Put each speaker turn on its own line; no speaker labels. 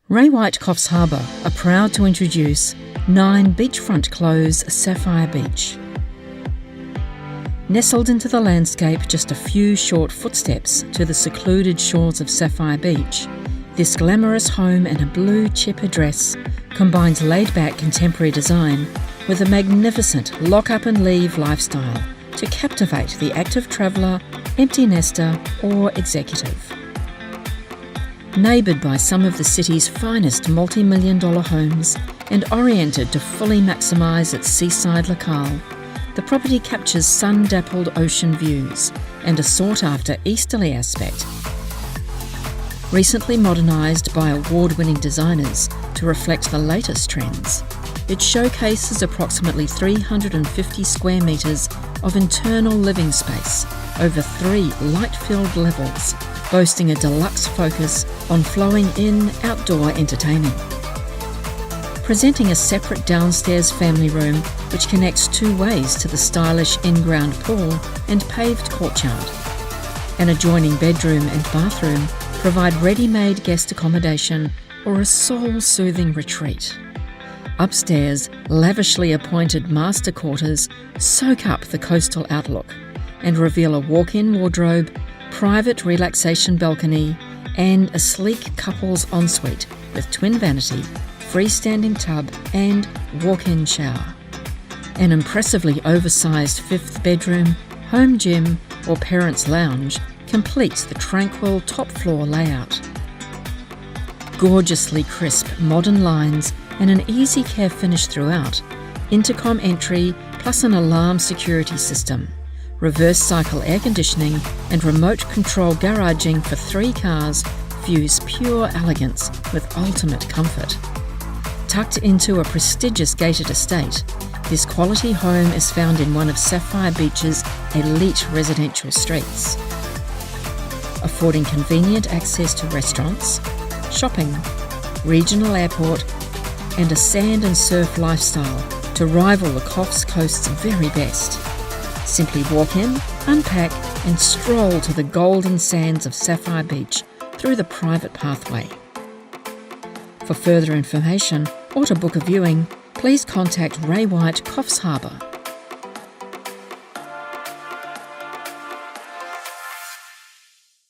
Ray White Coffs Harbour are proud to introduce 9 beachfront close Sapphire Beach. Nestled into the landscape just a few short footsteps to the secluded shores of Sapphire Beach, this glamorous home in a blue chip address combines laid-back contemporary design with a magnificent lock-up-and-leave lifestyle to captivate the active traveller, empty nester or executive. Neighboured by some of the city's finest multi-million-dollar homes and oriented to fully maximise its seaside locale, the property captures sun-dappled ocean views and a sought-after easterly aspect. Recently modernised by award-winning designers to reflect the latest trends, it showcases approximately 350 square metres of internal living space over 3 light-filled levels, boasting a deluxe focus on flowing-in outdoor entertaining. Presenting a separate downstairs family room which connects 2 ways to the stylish in-ground pool and paved courtyard. An adjoining bedroom and bathroom provide ready-made guest accommodation or a soul-soothing retreat. Upstairs, lavishly appointed master quarters soak up the coastal outlook and reveal a walk-in wardrobe, private relaxation balcony, and a sleek couple's ensuite with twin vanity, freestanding tub, and walk-in shower. An impressively oversized 5th bedroom, home gym, or parents' lounge completes the tranquil top-floor layout. Gorgeously crisp modern lines and an easy-care finish throughout, intercom entry plus an alarm security system, reverse cycle air conditioning and remote control garaging for 3 cars fuse pure elegance with ultimate comfort. Tucked into a prestigious gated estate, this quality home is found in one of Sapphire Beach's elite residential streets, affording convenient access to restaurants, shopping, regional airport, and a sand and surf lifestyle to rival the Coffs Coast's very best. Simply walk in, unpack, and stroll to the golden sands of Sapphire Beach through the private pathway. For further information or to book a viewing, please contact Ray White Coffs Harbour